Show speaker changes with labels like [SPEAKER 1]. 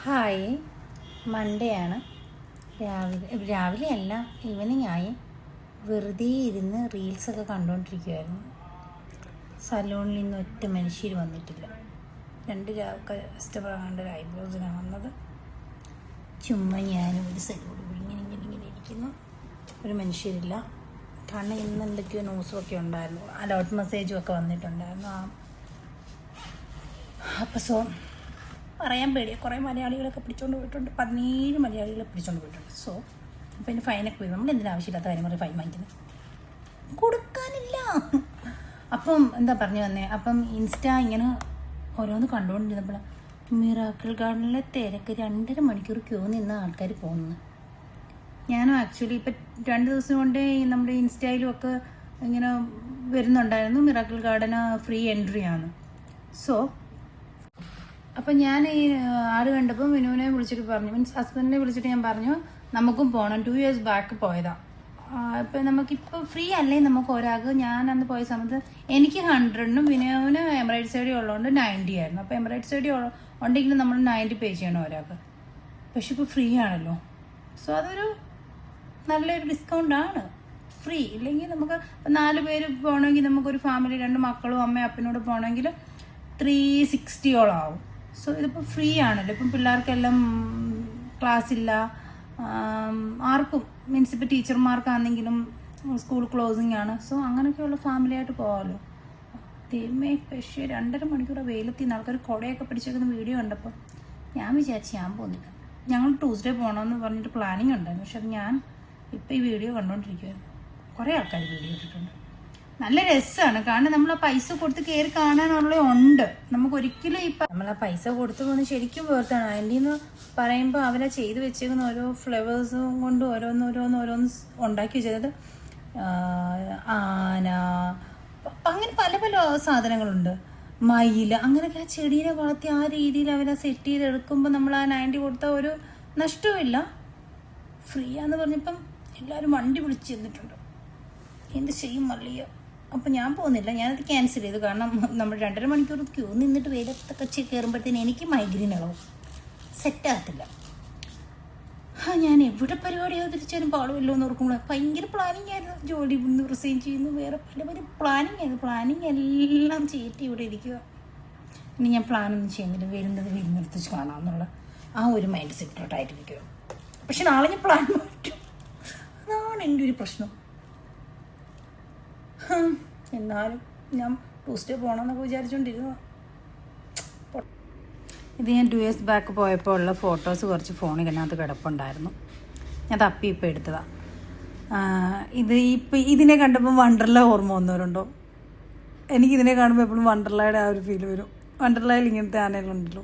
[SPEAKER 1] Hi, Monday ആണ്. രാവിലെ അല്ല, ഈവനിങ് ആയി. വെറുതെ ഇരുന്ന് റീൽസൊക്കെ കണ്ടുകൊണ്ടിരിക്കുമായിരുന്നു. സലൂണിൽ നിന്ന് ഒറ്റ മനുഷ്യർ വന്നിട്ടില്ല. 2 കസ്റ്റമർ കണ്ട ഒരു ഐബ്രോസിനാണ് വന്നത്. ചുമ്മാ ഞാനും ഒരു സലൂണിൽ ഇങ്ങനെ ഇരിക്കുന്നു. ഒരു മനുഷ്യരില്ല. കാരണം ഇന്ന് എന്തൊക്കെയോ ന്യൂസുമൊക്കെ ഉണ്ടായിരുന്നു. അലോട്ട് മെസ്സേജും ഒക്കെ വന്നിട്ടുണ്ടായിരുന്നു. അപ്പോൾ പറയാൻ പേടിയാണ്. കുറേ മലയാളികളൊക്കെ പിടിച്ചുകൊണ്ട് പോയിട്ടുണ്ട്. 17 മലയാളികളെ പിടിച്ചുകൊണ്ട് പോയിട്ടുണ്ട്. അപ്പോൾ ഇതിന് ഫൈനൊക്കെ പോയി. നമ്മൾ എന്തിനാ ആവശ്യമില്ലാത്ത കാര്യം പറയും ഫൈൻ വാങ്ങിക്കുന്നത്? കൊടുക്കാനില്ല. അപ്പം എന്താ പറഞ്ഞു വന്നേ, അപ്പം ഇൻസ്റ്റാ ഇങ്ങനെ ഓരോന്ന് കണ്ടുകൊണ്ടിരുന്നപ്പോൾ മിറാക്കിൾ ഗാർഡനിലെ തിരക്ക് 2.5 മണിക്കൂർ ക്യൂ നിന്ന് ആൾക്കാർ പോകുന്നത്. ഞാനും ആക്ച്വലി ഇപ്പം 2 ദിവസം കൊണ്ട് നമ്മുടെ ഇൻസ്റ്റയിലും ഒക്കെ ഇങ്ങനെ വരുന്നുണ്ടായിരുന്നു, മിറാക്കിൾ ഗാർഡന് ഫ്രീ എൻട്രി ആണ്. അപ്പം ഞാൻ ഈ ആട് കണ്ടപ്പോൾ വിനുവിനെ വിളിച്ചിട്ട് പറഞ്ഞു, മീൻസ് ഹസ്ബൻഡിനെ വിളിച്ചിട്ട് ഞാൻ പറഞ്ഞു നമുക്കും പോകണം. 2 years ബാക്ക് പോയതാണ്. ഇപ്പം നമുക്കിപ്പോൾ ഫ്രീ അല്ലേ നമുക്ക് ഒരാൾക്ക്. ഞാൻ അന്ന് പോയ സമയത്ത് എനിക്ക് 100-നും വിനുവിന് എമിറേറ്റ്സ് ഐഡി ഉള്ളതുകൊണ്ട് 90 ആയിരുന്നു. അപ്പോൾ എമിറേറ്റ്സ് ഐഡി ഉണ്ടെങ്കിൽ നമ്മൾ 90 പേ ചെയ്യണം ഒരാൾക്ക്. പക്ഷെ ഇപ്പോൾ ഫ്രീ ആണല്ലോ. അതൊരു നല്ലൊരു ഡിസ്കൗണ്ടാണ്. ഫ്രീ ഇല്ലെങ്കിൽ നമുക്ക് 4 പേര് പോകണമെങ്കിൽ നമുക്കൊരു ഫാമിലി 2 മക്കളും അമ്മയും അപ്പനോട് പോകണമെങ്കിൽ 360 ആവും. ഇതിപ്പോൾ ഫ്രീ ആണല്ലോ. ഇപ്പം പിള്ളേർക്കെല്ലാം ക്ലാസ്സില്ല, ആർക്കും മീൻസ് ഇപ്പോൾ ടീച്ചർമാർക്കാണെങ്കിലും സ്കൂൾ ക്ലോസിങ് ആണ്. അങ്ങനെയൊക്കെയുള്ള ഫാമിലിയായിട്ട് പോകാമല്ലോ. ദൈവമേ, പക്ഷേ 2.5 മണിക്കൂർ വെയിലെത്തിന്ന് ആൾക്കാർ കുടയൊക്കെ പിടിച്ചേക്കുന്ന വീഡിയോ കണ്ടപ്പോൾ ഞാൻ വിചാരിച്ചു ഞാൻ പോകുന്നില്ല. ഞങ്ങൾ ട്യൂസ്ഡേ പോകണമെന്ന് പറഞ്ഞിട്ട് പ്ലാനിങ് ഉണ്ടായിരുന്നു. പക്ഷെ അത് ഞാൻ ഇപ്പോൾ ഈ വീഡിയോ കണ്ടുകൊണ്ടിരിക്കുമായിരുന്നു. കുറേ ആൾക്കാർ വീഡിയോ ഇട്ടിട്ടുണ്ട്. നല്ല രസമാണ്. കാരണം നമ്മൾ ആ പൈസ കൊടുത്ത് കയറി കാണാനുള്ള ഉണ്ട്. നമുക്ക് ഒരിക്കലും ഇപ്പം നമ്മൾ ആ പൈസ കൊടുത്ത് പോകുന്നത് ശരിക്കും വേർത്താണ്. അതിൻ്റെ എന്ന് പറയുമ്പോൾ അവരെ ചെയ്ത് വെച്ചേക്കുന്ന ഓരോ ഫ്ലേവേഴ്സും കൊണ്ട് ഓരോന്ന് ഉണ്ടാക്കി വെച്ചത് ആന, അങ്ങനെ പല പല സാധനങ്ങളുണ്ട്. മയിൽ, അങ്ങനെയൊക്കെ ആ ചെടീനെ വളർത്തി ആ രീതിയിൽ അവരെ സെറ്റ് ചെയ്തെടുക്കുമ്പോൾ നമ്മൾ ആ 90 കൊടുത്താൽ ഒരു നഷ്ടവുമില്ല. ഫ്രീ ആന്ന് പറഞ്ഞപ്പം എല്ലാവരും വണ്ടി വിളിച്ച് ചെന്നിട്ടുണ്ട്. എന്ത് ചെയ്യും മള്ളിയോ. അപ്പം ഞാൻ പോകുന്നില്ല, ഞാനത് ക്യാൻസൽ ചെയ്തു. കാരണം നമ്മൾ 2.5 മണിക്കൂർ ക്യൂ നിന്നിട്ട് വെയിലത്തൊക്കെ കയറുമ്പോഴത്തേന് എനിക്ക് മൈഗ്രീൻ ഇളവും, സെറ്റാകത്തില്ല. ഞാൻ എവിടെ പരിപാടി അവതരിച്ചാലും പാടുമല്ലോ എന്ന് ഓർക്കുമ്പോൾ ഭയങ്കര പ്ലാനിങ് ആയിരുന്നു. ജോലി നിന്ന് റിസൈൻ ചെയ്യുന്നു, വേറെ പല പല പ്ലാനിങ് ആയിരുന്നു. പ്ലാനിങ് എല്ലാം ചെയ്തിട്ട് ഇവിടെ ഇരിക്കുക. ഇനി ഞാൻ പ്ലാനൊന്നും ചെയ്യുന്നില്ല, വരുന്നിടത്ത് കാണാമെന്നുള്ള ആ ഒരു മൈൻഡ് സെറ്റോട്ടായിട്ടിരിക്കുക. പക്ഷെ നാളെ ഞാൻ പ്ലാൻ മാറ്റും. അതാണ് എൻ്റെ ഒരു പ്രശ്നം. എന്നാലും ഞാൻ ട്യൂസ്ഡേ പോകണമെന്നൊക്കെ വിചാരിച്ചുകൊണ്ടിരുന്നു. ഇത് ഞാൻ 2 years ബാക്ക് പോയപ്പോൾ ഉള്ള ഫോട്ടോസ് കുറച്ച് ഫോണിൽ ഇതിനകത്ത് കിടപ്പുണ്ടായിരുന്നു. ഞാൻ തപ്പി ഇപ്പോൾ എടുത്തതാണ്. ഇതിനെ കണ്ടപ്പോൾ വണ്ടർല ഓർമ്മ വന്നവരുണ്ടോ? എനിക്കിതിനെ കാണുമ്പോൾ എപ്പോഴും വണ്ടർലയുടെ ആ ഒരു ഫീൽ വരും. വണ്ടർലയിൽ ഇങ്ങനത്തെ ആനകളുണ്ടല്ലോ.